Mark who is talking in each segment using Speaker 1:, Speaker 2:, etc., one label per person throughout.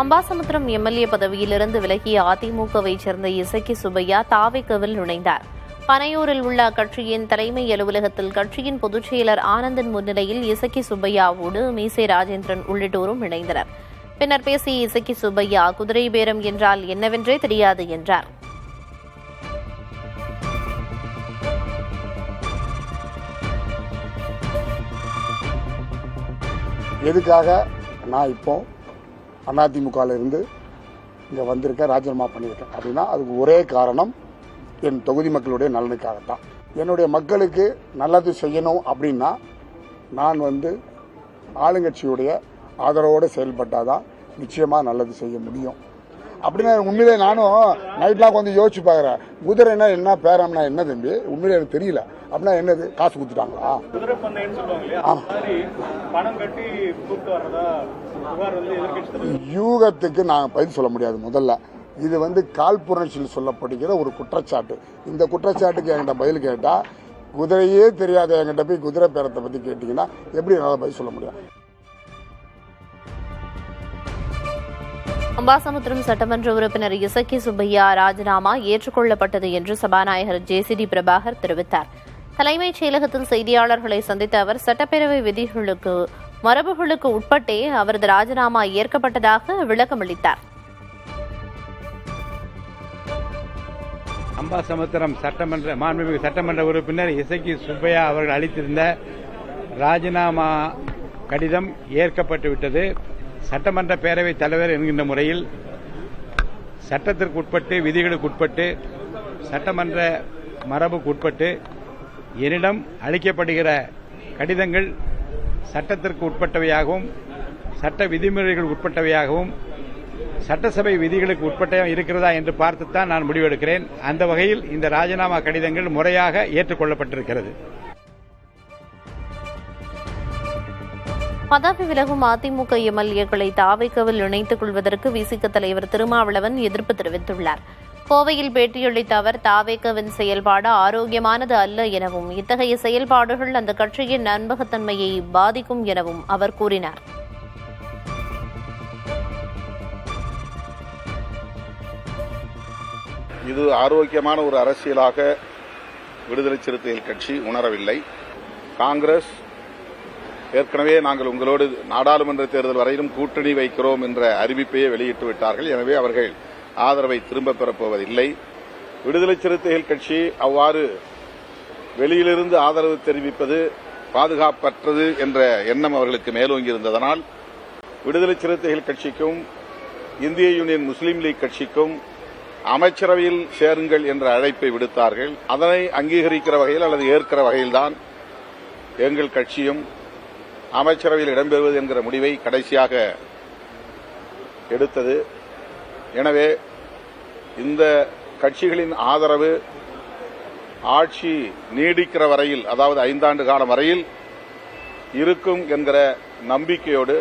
Speaker 1: Ambasamudram MLA பதவியிலிருந்து விலகிய அதிமுகவைச் சேர்ந்த இசக்கி சுப்பையா தாவேகவில் நுழைந்தார். பனையூரில் உள்ள அக்கட்சியின் தலைமை அலுவலகத்தில் கட்சியின் பொதுச் செயலர் ஆனந்தன் முன்னிலையில் இசக்கி சுப்பையாவோடு மீசை ராஜேந்திரன் உள்ளிட்டோரும் இணைந்தனர். பின்னர் பேசிய இசக்கி சுப்பையா, குதிரை பேரம் என்றால் என்னவென்றே தெரியாது என்றார்.
Speaker 2: எதுக்காக நான் இப்போ அதிமுகவில் இருந்து இங்கே வந்திருக்கேன், ராஜினாமா பண்ணியிருக்கேன் அப்படின்னா அதுக்கு ஒரே காரணம் என் தொகுதி மக்களுடைய நலனுக்காகத்தான். என்னுடைய மக்களுக்கு நல்லது செய்யணும் அப்படின்னா நான் ஆளுங்கட்சியுடைய ஆதரவோடு செயல்பட்டாதான் நிச்சயமாக நல்லது செய்ய முடியும். அப்படின்னா உண்மையிலே நானும் நைட்லாம் கொஞ்சம் யோசிச்சு பார்க்குறேன். குதிரைனா என்ன, பேரம்னா என்ன தம்பி, உண்மையிலே எனக்கு தெரியல. அப்படின்னா என்னது, காசு கொடுத்துட்டாங்களா? யூகத்துக்கு நாங்கள் பதில் சொல்ல முடியாது. முதல்ல இது காழ்ப்புணர்ச்சியில் சொல்லப்படுகிற ஒரு குற்றச்சாட்டு. இந்த குற்றச்சாட்டுக்கு என்கிட்ட பதில் கேட்டால், குதிரையே தெரியாத என்கிட்ட போய் குதிரை பேரத்தை பற்றி கேட்டீங்கன்னா எப்படி என்னால் பதில் சொல்ல முடியும்?
Speaker 1: அம்பாசமுத்திரம் சட்டமன்ற உறுப்பினர் இசக்கி சுப்பையா ராஜினாமா ஏற்றுக்கொள்ளப்பட்டது என்று சபாநாயகர் ஜேசிடி பிரபாகர் தெரிவித்தார். தலைமைச் செயலகத்தில் செய்தியாளர்களை சந்தித்த அவர், சட்டப்பேரவை விதிகளுக்கு மரபுகளுக்கு உட்பட்டே அவரது ராஜினாமா ஏற்கப்பட்டதாக விளக்கமளித்தார்.
Speaker 3: அம்பாசமுத்திரம் மாண்புமிகு சட்டமன்ற உறுப்பினர் இசக்கி சுப்பையா அவர்கள் அளித்திருந்த ராஜினாமா கடிதம் ஏற்கப்பட்டுவிட்டது. சட்டமன்ற பேரவைத் தலைவர் என்கின்ற முறையில் சட்டத்திற்கு உட்பட்டு, விதிகளுக்கு உட்பட்டு, சட்டமன்ற மரபுக்கு உட்பட்டு என்னிடம் அளிக்கப்படுகிற கடிதங்கள் சட்டத்திற்கு உட்பட்டவையாகவும், சட்ட விதிமுறைகளுக்கு உட்பட்டவையாகவும், சட்டசபை விதிகளுக்கு உட்பட்ட இருக்கிறதா என்று பார்த்துத்தான் நான் முடிவெடுக்கிறேன். அந்த வகையில் இந்த ராஜினாமா கடிதங்கள் முறையாக ஏற்றுக்கொள்ளப்பட்டிருக்கிறது.
Speaker 1: பதவி விலகும் அதிமுக எம்எல்ஏக்களை தாவேகவில் இணைத்துக் கொள்வதற்கு விசிக தலைவர் திருமாவளவன் எதிர்ப்பு தெரிவித்துள்ளார். கோவையில் பேட்டியளித்த அவர், தாவேகவின் செயல்பாடு ஆரோக்கியமானது அல்ல எனவும், இத்தகைய செயல்பாடுகள் அந்த கட்சியின் நம்பகத்தன்மையை பாதிக்கும் எனவும் அவர் கூறினார்.
Speaker 4: இது ஆரோக்கியமான ஒரு அரசியலாக விடுதலை சிறுத்தைகள் கட்சி உணரவில்லை. காங்கிரஸ் ஏற்கனவே நாங்கள் உங்களோடு நாடாளுமன்ற தேர்தல் வரையிலும் கூட்டணி வைக்கிறோம் என்ற அறிவிப்பையே வெளியிட்டு விட்டார்கள். எனவே அவர்கள் ஆதரவை திரும்பப் பெறப்போவதில்லை. விடுதலை சிறுத்தைகள் கட்சி அவ்வாறு வெளியிலிருந்து ஆதரவு தெரிவிப்பது பாதுகாப்பற்றது என்ற எண்ணம் அவர்களுக்கு மேலோங்கியிருந்ததனால் விடுதலை சிறுத்தைகள் கட்சிக்கும் இந்திய யூனியன் முஸ்லீம் லீக் கட்சிக்கும் அமைச்சரவையில் சேருங்கள் என்ற அழைப்பை விடுத்தார்கள். அதனை அங்கீகரிக்கிற வகையில் அல்லது ஏற்கிற வகையில்தான் எங்கள் கட்சியும் அமைச்சரவையில் இடம்பெறுவது என்கிற முடிவை கடைசியாக எடுத்தது. எனவே இந்த கட்சிகளின் ஆதரவு ஆட்சி நீடிக்கிற வரையில், அதாவது 5 ஆண்டு காலம் வரையில் இருக்கும் என்கிற நம்பிக்கையோடு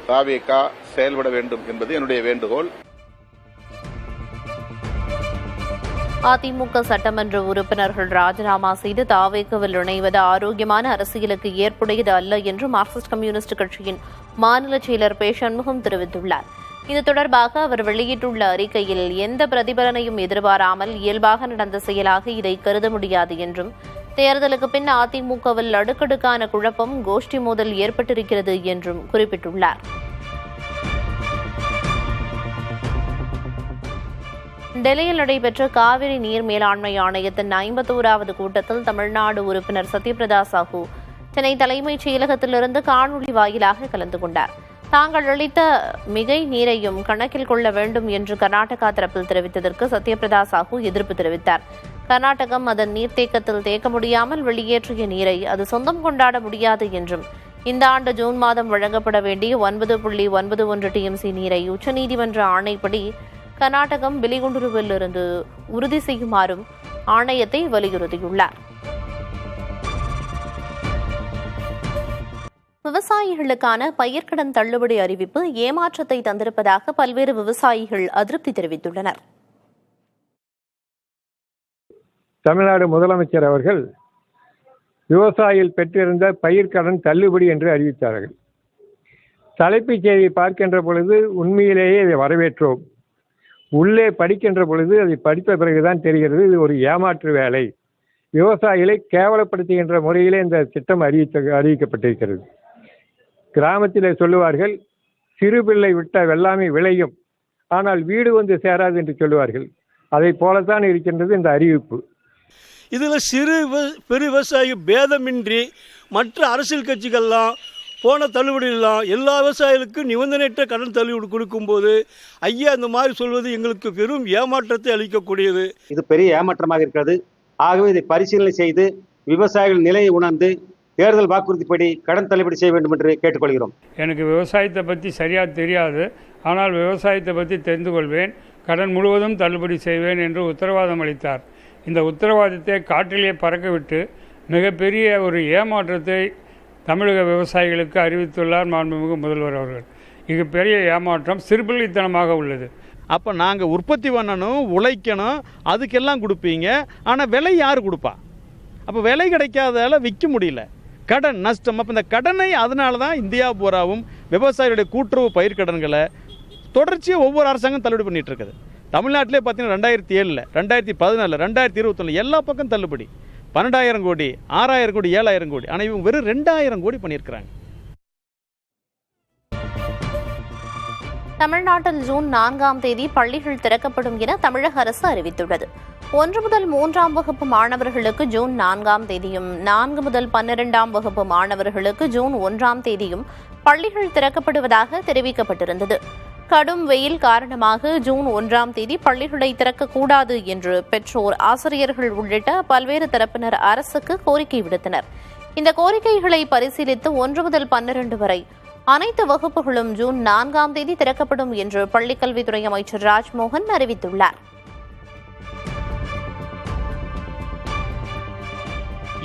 Speaker 4: தாவேகா செயல்பட வேண்டும் என்பது என்னுடைய வேண்டுகோள்.
Speaker 1: அதிமுக சட்டமன்ற உறுப்பினர்கள் ராஜினாமா செய்து தாவேகவில் இணைவது ஆரோக்கியமான அரசியலுக்கு ஏற்புடையது அல்ல என்று மார்க்சிஸ்ட் கம்யூனிஸ்ட் கட்சியின் மாநில செயலர் பே. சண்முகம் தெரிவித்துள்ளார். இது தொடர்பாக அவர் வெளியிட்டுள்ள அறிக்கையில், எந்த பிரதிபலனையும் எதிர்பாராமல் இயல்பாக நடந்த செயலாக இதை கருத முடியாது என்றும், தேர்தலுக்கு பின் அதிமுகவில் அடுக்கடுக்கான குழப்பம், கோஷ்டி மோதல் ஏற்பட்டிருக்கிறது என்றும் குறிப்பிட்டுள்ளார். டெல்லியில் நடைபெற்ற காவிரி நீர் மேலாண்மை ஆணையத்தின் 51வது கூட்டத்தில் தமிழ்நாடு உறுப்பினர் சத்யபிரதா சாஹூ சென்னை தலைமைச் செயலகத்திலிருந்து காணொலி வாயிலாக கலந்து கொண்டார். தாங்கள் அளித்த மிகை நீரையும் கணக்கில் கொள்ள வேண்டும் என்று கர்நாடகா தரப்பில் தெரிவித்ததற்கு சத்யபிரதா சாஹூ எதிர்ப்பு தெரிவித்தார். கர்நாடகம் அதன் நீர்த்தேக்கத்தில் தேக்க முடியாமல் வெளியேற்றிய நீரை அது சொந்தம் கொண்டாட முடியாது என்றும், இந்த ஆண்டு ஜூன் மாதம் வழங்கப்பட வேண்டிய 9.91 டிஎம்சி நீரை உச்சநீதிமன்ற ஆணைப்படி கர்நாடகம் வெளிகொண்டுருவிலிருந்து உறுதி செய்யுமாறும் ஆணையத்தை வலியுறுத்தியுள்ளார். விவசாயிகளுக்கான பயிர்க்கடன் தள்ளுபடி அறிவிப்பு ஏமாற்றத்தை தந்திருப்பதாக பல்வேறு விவசாயிகள் அதிருப்தி தெரிவித்துள்ளனர்.
Speaker 5: தமிழ்நாடு முதலமைச்சர் அவர்கள் விவசாயிகள் பெற்றிருந்த பயிர்க்கடன் தள்ளுபடி என்று அறிவித்தார்கள். தலைப்புச் செய்தியை பார்க்கின்ற பொழுது உண்மையிலேயே இதை வரவேற்றோம். உள்ளே படிக்கின்ற பொழுது அதை படித்த பிறகுதான் தெரிகிறது இது ஒரு ஏமாற்று வேலை. விவசாயிகளை கேவலப்படுத்துகின்ற முறையிலே இந்த திட்டம் அறிவிக்கப்பட்டிருக்கிறது. கிராமத்திலே சொல்லுவார்கள், சிறு பிள்ளை விட்ட வெள்ளாமை விளையும், ஆனால் வீடு வந்து சேராது என்று சொல்லுவார்கள். அதை போலத்தான் இருக்கின்றது இந்த அறிவிப்பு.
Speaker 6: இதில் சிறு பெரு விவசாயி பேதமின்றி மற்ற அரசியல் கட்சிகள்லாம் போன தள்ளுபடியெல்லாம் எல்லா விவசாயிகளுக்கும் நிபந்தனையற்ற கடன் தள்ளுபடி கொடுக்கும்போது ஐயா இந்த மாதிரி சொல்வது எங்களுக்கு பெரும் ஏமாற்றத்தை அளிக்கக்கூடியது.
Speaker 7: இது பெரிய ஏமாற்றமாக இருக்கிறது. ஆகவே இதை பரிசீலனை செய்து விவசாயிகள் நிலையை உணர்ந்து தேர்தல் வாக்குறுதிப்படி கடன் தள்ளுபடி செய்ய வேண்டும் என்று கேட்டுக்கொள்கிறோம்.
Speaker 8: எனக்கு விவசாயத்தை பற்றி சரியாக தெரியாது, ஆனால் விவசாயத்தை பற்றி தெரிந்து கொள்வேன், கடன் முழுவதும் தள்ளுபடி செய்வேன் என்று உத்தரவாதம் அளித்தார். இந்த உத்தரவாதத்தை காற்றிலே பறக்கவிட்டு மிகப்பெரிய ஒரு ஏமாற்றத்தை தமிழக விவசாயிகளுக்கு அறிவித்துள்ளார் மாண்புமிகு முதல்வர் அவர்கள். இது பெரிய ஏமாற்றம், சிறுபிள்ளைத்தனமாக உள்ளது.
Speaker 9: அப்போ நாங்கள் உற்பத்தி பண்ணணும், உழைக்கணும், அதுக்கெல்லாம் கொடுப்பீங்க, ஆனால் விலை யார் கொடுப்பா? அப்போ விலை கிடைக்காதால விற்க முடியல, கடன் நஷ்டம். அப்போ இந்த கடனை அதனால தான் இந்தியா பூராவும் விவசாயிகளுடைய கூட்டுறவு பயிர்க்கடன்களை தொடர்ச்சியாக ஒவ்வொரு அரசாங்கம் தள்ளுபடி பண்ணிகிட்டு இருக்குது. தமிழ்நாட்டிலே பார்த்தீங்கன்னா 2007, 2014, 2021 எல்லா பக்கம் தள்ளுபடி. 12,000 கோடி, 6,000 கோடி, 7,000 கோடி. ஆனால் இவங்க வெறும் 2,000 கோடி பண்ணியிருக்கிறாங்க.
Speaker 1: தமிழ்நாட்டில் ஜூன் 4ஆம் தேதி பள்ளிகள் திறக்கப்படும் என தமிழக அரசு அறிவித்துள்ளது. 1 முதல் 3ஆம் வகுப்பு மாணவர்களுக்கு ஜூன் 4ஆம் தேதியும் 4 முதல் 12ஆம் வகுப்பு மாணவர்களுக்கு ஜூன் 1ஆம் தேதியும் பள்ளிகள் திறக்கப்படுவதாக தெரிவிக்கப்பட்டிருந்தது. கடும் வெயில் காரணமாக ஜூன் 1ஆம் தேதி பள்ளிகளை திறக்கக்கூடாது என்று பெற்றோர், ஆசிரியர்கள் உள்ளிட்ட பல்வேறு தரப்பினர் அரசுக்கு கோரிக்கை விடுத்தனர். இந்த கோரிக்கைகளை பரிசீலித்து 1 முதல் 12 வரை அனைத்து வகுப்புகளும் ஜூன் 4ஆம் தேதி திறக்கப்படும் என்று பள்ளிக்கல்வித்துறை அமைச்சர் ராஜ்மோகன் அறிவித்துள்ளார்.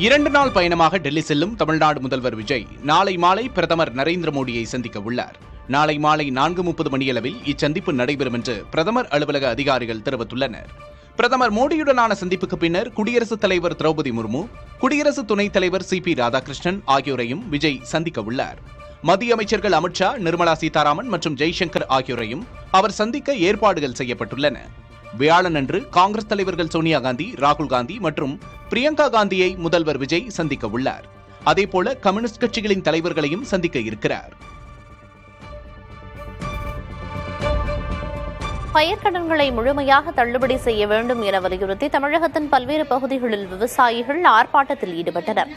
Speaker 10: 2 நாள் பயணமாக டெல்லி செல்லும் தமிழ்நாடு முதல்வர் விஜய் நாளை மாலை பிரதமர் நரேந்திர மோடியை சந்திக்க உள்ளார். நாளை மாலை 4:30 மணியளவில் இச்சந்திப்பு நடைபெறும் என்று பிரதமர் அலுவலக அதிகாரிகள் தெரிவித்துள்ளனர். பிரதமர் மோடியுடனான சந்திப்புக்கு பின்னர் குடியரசுத் தலைவர் திரௌபதி முர்மு, குடியரசு துணைத் தலைவர் CP ராதாகிருஷ்ணன் ஆகியோரையும் விஜய் சந்திக்க உள்ளார். மத்திய அமைச்சர்கள் அமித்ஷா, நிர்மலா சீதாராமன் மற்றும் ஜெய்சங்கர் ஆகியோரையும் அவர் சந்திக்க ஏற்பாடுகள் செய்யப்பட்டுள்ளன. வியாழனன்று காங்கிரஸ் தலைவர்கள் சோனியா காந்தி, ராகுல் காந்தி மற்றும் பிரியங்கா காந்தியை முதல்வர் விஜய் சந்திக்க உள்ளார். அதேபோல கம்யூனிஸ்ட் கட்சிகளின் தலைவர்களையும் சந்திக்க இருக்கிறார்.
Speaker 1: பயிர்க்கடன்களை முழுமையாக தள்ளுபடி செய்ய வேண்டும் என வலியுறுத்தி தமிழகத்தின் பல்வேறு பகுதிகளில் விவசாயிகள் ஆர்ப்பாட்டத்தில் ஈடுபட்டனர்.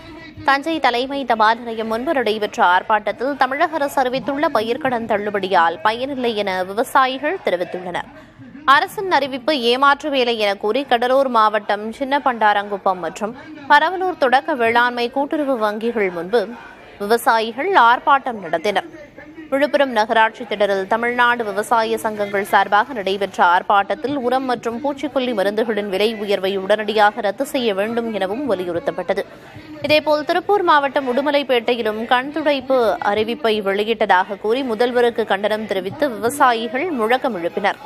Speaker 1: தஞ்சை தலைமை தபால் நிலையம் முன்பு நடைபெற்ற ஆர்ப்பாட்டத்தில் தமிழக அரசு அறிவித்துள்ள பயிர்க்கடன் தள்ளுபடியால் பயனில்லை என விவசாயிகள் தெரிவித்துள்ளனர். அரசின் அறிவிப்பு ஏமாற்று வேலை என கூறி கடலூர் மாவட்டம் சின்ன பண்டாரங்குப்பம் மற்றும் பரவலூர் தொடக்க வேளாண்மை கூட்டுறவு வங்கிகள் முன்பு விவசாயிகள் ஆர்ப்பாட்டம் நடத்தினர். விழுப்புரம் நகராட்சி திடலில் தமிழ்நாடு விவசாய சங்கங்கள் சார்பாக நடைபெற்ற ஆர்ப்பாட்டத்தில் உரம் மற்றும் பூச்சிக்கொல்லி மருந்துகளின் விலை உயர்வை உடனடியாக ரத்து செய்ய வேண்டும் எனவும் வலியுறுத்தப்பட்டது. இதேபோல் திருப்பூர் மாவட்டம் உடுமலைப்பேட்டையிலும் கண் துடைப்பு அறிவிப்பை வெளியிட்டதாக கூறி முதல்வருக்கு கண்டனம் தெரிவித்து விவசாயிகள் முழக்கம் எழுப்பினர்.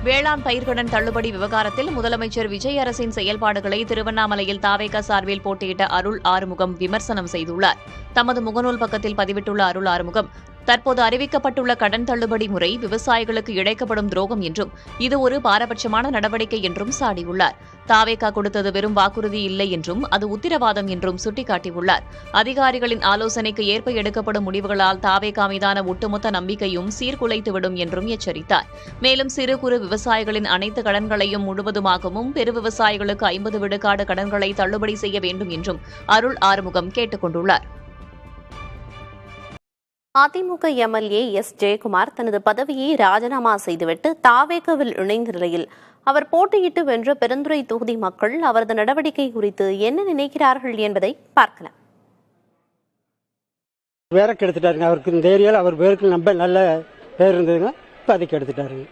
Speaker 11: வேளாண் பயிர்க்கடன் தள்ளுபடி விவகாரத்தில் முதலமைச்சர் விஜய் அரசின் செயல்பாடுகளை திருவண்ணாமலையில் தாவேகா சார்பில் போட்டியிட்ட அருள் ஆறுமுகம் விமர்சனம் செய்துள்ளார். தமது முகநூல் பக்கத்தில் பதிவிட்டுள்ள அருள் ஆறுமுகம், தற்போது அறிவிக்கப்பட்டுள்ள கடன் தள்ளுபடி முறை விவசாயிகளுக்கு இழைக்கப்படும் துரோகம் என்றும் இது ஒரு பாரபட்சமான நடவடிக்கை என்றும் சாடியுள்ளார். தாவேகா கொடுத்தது வெறும் வாக்குறுதி இல்லை என்றும் அது உத்தரவாதம் என்றும் சுட்டிக்காட்டியுள்ளார். அதிகாரிகளின் ஆலோசனைக்கு ஏற்ப எடுக்கப்படும் முடிவுகளால் தாவேகா மீதான ஒட்டுமொத்த நம்பிக்கையும் சீர்குலைத்துவிடும் என்றும் எச்சரித்தார். மேலும் சிறு குறு விவசாயிகளின் அனைத்து கடன்களையும் முழுவதுமாகவும் பெரு விவசாயிகளுக்கு 50 விழுக்காடு கடன்களை தள்ளுபடி செய்ய வேண்டும் என்றும் அருள் ஆறுமுகம் கேட்டுக் கொண்டுள்ளார்.
Speaker 1: AIADMK MLA S. ஜெயக்குமார் தனது பதவியை ராஜினாமா செய்துவிட்டு தாவேகாவில் இணைந்த நிலையில் அவர் போட்டியிட்டு வென்ற பெருந்துறை தொகுதி மக்கள் அவரது நடவடிக்கை குறித்து என்ன நினைக்கிறார்கள் என்பதை பார்க்கலாம்.
Speaker 12: வேற கெடுத்துட்டாருங்க. அவருக்கு இந்த ஏரியாவில் அவர் பேருக்கு ரொம்ப நல்ல பேர் இருந்ததுங்க, இப்போ அதை கெடுத்துட்டாருங்க.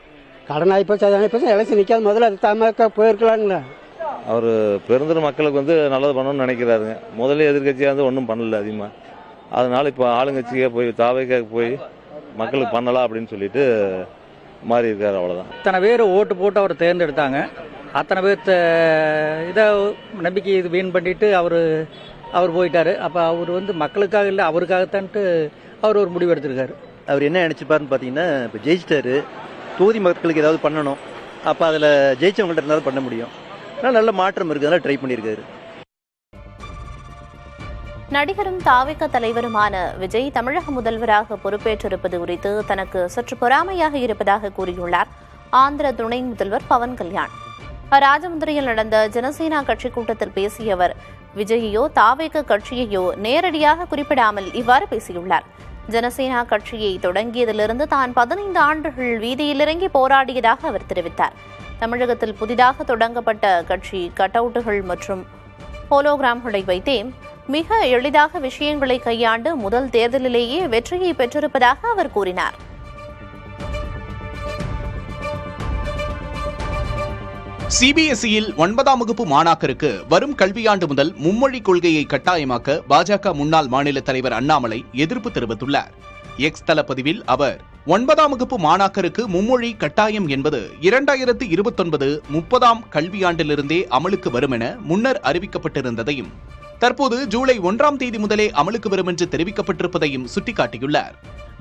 Speaker 12: கடன் ஆகிப்போச்சு, அது ஆகிப்போச்சு, எலெக்ஷன் நிற்காத முதல்ல அது தமாக போயிருக்கலாங்களா.
Speaker 13: அவர் பெருந்துறை மக்களுக்கு நல்லது பண்ணணும்னு நினைக்கிறாருங்க. முதல்ல எதிர்கட்சியாக ஒன்றும் பண்ணல அதிகமாக. அதனால இப்போ ஆளுங்கட்சியாக போய் தாவேக்காக போய் மக்களுக்கு பண்ணலாம் அப்படின்னு சொல்லிட்டு மாறி இருக்காரு. அவ்வளோதான்.
Speaker 14: அத்தனை பேர் ஓட்டு போட்டு அவர் தேர்ந்தெடுத்தாங்க. அத்தனை பேர் இதை நம்பிக்கை இது வீண் பண்ணிட்டு அவர் அவர் போயிட்டார். அப்போ அவர் மக்களுக்காக இல்லை, அவருக்காகத்தான்ட்டு அவர் ஒரு முடிவு எடுத்திருக்காரு.
Speaker 15: அவர் என்ன நினச்சிப்பாருன்னு பார்த்தீங்கன்னா, இப்போ ஜெயிச்சிட்டாரு, தொகுதி மக்களுக்கு ஏதாவது பண்ணணும், அப்போ அதில் ஜெயிச்சவங்கள்ட்ட இருந்தாலும் பண்ண முடியும். ஆனால் நல்ல மாற்றம் இருக்குது, அதனால் ட்ரை பண்ணியிருக்காரு.
Speaker 1: நடிகரும் தாவேக தலைவருமான விஜய் தமிழக முதல்வராக பொறுப்பேற்றிருப்பது குறித்து தனக்கு சற்று பொறாமையாக இருப்பதாக கூறியுள்ளார் ஆந்திர துணை முதல்வர் பவன் கல்யாண். ராஜமுந்திரியில் நடந்த ஜனசேனா கட்சி கூட்டத்தில் பேசிய அவர் விஜயையோ தாவேக கட்சியையோ நேரடியாக குறிப்பிடாமல் இவ்வாறு பேசியுள்ளார். ஜனசேனா கட்சியை தொடங்கியதிலிருந்து தான் 15 ஆண்டுகள் வீதியில் இறங்கி போராடியதாக அவர் தெரிவித்தார். தமிழகத்தில் புதிதாக தொடங்கப்பட்ட கட்சி கட்அவுட்டுகள் மற்றும் ஹோலோகிராம்களை வைத்தே மிக எளிதாக விஷயங்களை கையாண்டு முதல் தேர்தலிலேயே வெற்றியை பெற்றிருப்பதாக அவர் கூறினார்.
Speaker 10: சிபிஎஸ்இயில் 9ஆம் வகுப்பு மாணாக்கருக்கு வரும் கல்வியாண்டு முதல் மும்மொழி கொள்கையை கட்டாயமாக்க பாஜக முன்னாள் மாநில தலைவர் அண்ணாமலை எதிர்ப்பு தெரிவித்துள்ளார். எக்ஸ் தளப்பதிவில் அவர் 9ஆம் வகுப்பு மாணாக்கருக்கு மும்மொழி கட்டாயம் என்பது 2029 30ஆம் கல்வியாண்டிலிருந்தே அமலுக்கு வரும் என முன்னர் அறிவிக்கப்பட்டிருந்ததையும் தற்போது ஜூலை 1ஆம் தேதி முதலே அமலுக்கு வரும் என்று தெரிவிக்கப்பட்டிருப்பதையும் சுட்டிக்காட்டியுள்ளார்.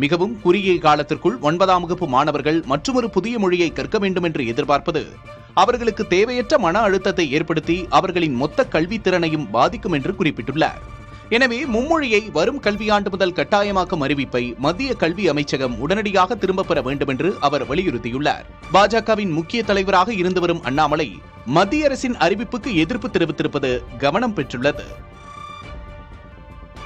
Speaker 10: மிகவும் குறுகிய காலத்திற்குள் 9ஆம் வகுப்பு மாணவர்கள் மற்றொரு புதிய மொழியை கற்க வேண்டும் என்று எதிர்பார்ப்பது அவர்களுக்கு தேவையற்ற மன அழுத்தத்தை ஏற்படுத்தி அவர்களின் மொத்த கல்வித்திறனையும் பாதிக்கும் என்று குறிப்பிட்டுள்ளார். எனவே மும்மொழியை வரும் கல்வியாண்டு முதல் கட்டாயமாக்கும் அறிவிப்பை மத்திய கல்வி அமைச்சகம் உடனடியாக திரும்பப் பெற வேண்டும் என்று அவர் வலியுறுத்தியுள்ளார். பாஜகவின் முக்கிய தலைவராக இருந்து வரும் அண்ணாமலை மத்திய அரசின் அறிவிப்புக்கு எதிர்ப்பு தெரிவித்திருப்பது கவனம் பெற்றுள்ளது.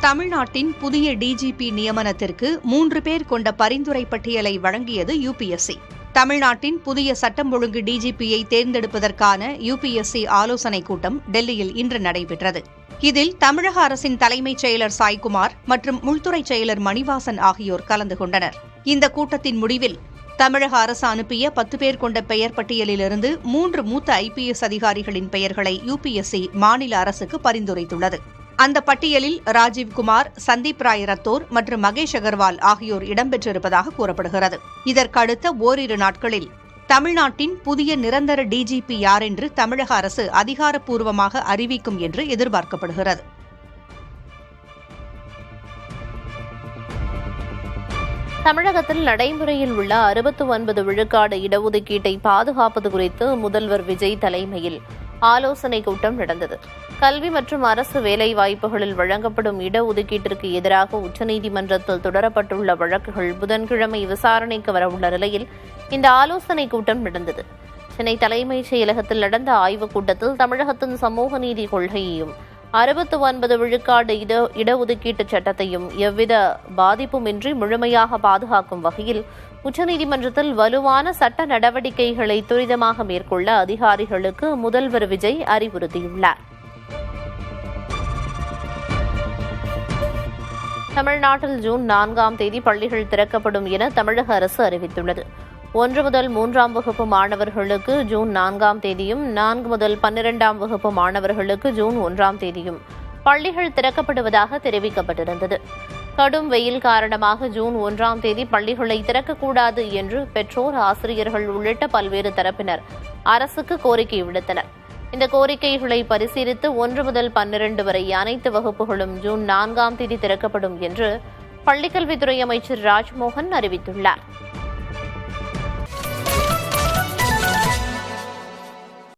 Speaker 16: தமிழ்நாட்டின் புதிய டிஜிபி நியமனத்திற்கு 3 பேர் கொண்ட பரிந்துரை பட்டியலை வழங்கியது யுபிஎஸ்சி. தமிழ்நாட்டின் புதிய சட்டம் ஒழுங்கு டிஜிபியை தேர்ந்தெடுப்பதற்கான யுபிஎஸ்சி ஆலோசனைக் கூட்டம் டெல்லியில் இன்று நடைபெற்றது. இதில் தமிழக அரசின் தலைமைச் செயலர் சாய்குமார் மற்றும் உள்துறை செயலர் மணிவாசன் ஆகியோர் கலந்து கொண்டனர். இந்த கூட்டத்தின் முடிவில் தமிழக அரசு அனுப்பிய 10 பேர் கொண்ட பெயர் பட்டியலிலிருந்து 3 மூத்த ஐபிஎஸ் அதிகாரிகளின் பெயர்களை யுபிஎஸ்சி மாநில அரசுக்கு பரிந்துரைத்துள்ளது. அந்த பட்டியலில் ராஜீவ்குமார், சந்தீப் ராய் ரத்தோர் மற்றும் மகேஷ் அகர்வால் ஆகியோர் இடம்பெற்றிருப்பதாக கூறப்படுகிறது. இதற்கடுத்த ஓரிரு நாட்களில் தமிழ்நாட்டின் புதிய நிரந்தர டிஜிபி யார் என்று தமிழக அரசு அதிகாரப்பூர்வமாக அறிவிக்கும் என்று எதிர்பார்க்கப்படுகிறது.
Speaker 1: தமிழகத்தில் நடைமுறையில் உள்ள 69 விழுக்காடு இடஒதுக்கீட்டை பாதுகாப்பது குறித்து முதல்வர் விஜய் தலைமையில் ஆலோசனைக் கூட்டம் நடந்தது. கல்வி மற்றும் அரசு வேலைவாய்ப்புகளில் வழங்கப்படும் இடஒதுக்கீட்டிற்கு எதிராக உச்சநீதிமன்றத்தில் தொடரப்பட்டுள்ள வழக்குகள் புதன்கிழமை விசாரணைக்கு வரவுள்ள நிலையில் இந்த ஆலோசனைக் கூட்டம் நடந்தது. சென்னை தலைமைச் செயலகத்தில் நடந்த ஆய்வுக் கூட்டத்தில் தமிழகத்தின் சமூக நீதி கொள்கையையும் 69 விழுக்காடு இடஒதுக்கீட்டு சட்டத்தையும் எவ்வித பாதிப்புமின்றி முழுமையாக பாதுகாக்கும் வகையில் உச்சநீதிமன்றத்தில் வலுவான சட்ட நடவடிக்கைகளை துரிதமாக மேற்கொள்ள அதிகாரிகளுக்கு முதல்வர் விஜய் அறிவுறுத்தியுள்ளார். தமிழ்நாட்டில் ஜூன் 4ஆம் தேதி பள்ளிகள் திறக்கப்படும் என தமிழக அரசு அறிவித்துள்ளது. 1 முதல் 3ஆம் வகுப்பு மாணவர்களுக்கு ஜூன் 4ஆம் தேதியும் 4 முதல் 12ஆம் வகுப்பு மாணவர்களுக்கு ஜூன் 1ஆம் தேதியும் பள்ளிகள் திறக்கப்படுவதாக தெரிவிக்கப்பட்டிருந்தது. கடும் வெயில் காரணமாக ஜூன் 1ஆம் தேதி பள்ளிகளை திறக்கக்கூடாது என்று பெற்றோர், ஆசிரியர்கள் உள்ளிட்ட பல்வேறு தரப்பினர் அரசுக்கு கோரிக்கை விடுத்தனர். இந்த கோரிக்கைகளை பரிசீலித்து 1 முதல் 12 வரை அனைத்து வகுப்புகளும் ஜூன் 4ஆம் தேதி திறக்கப்படும் என்று பள்ளிக்கல்வித்துறை அமைச்சர் ராஜ்மோகன் அறிவித்துள்ளார்.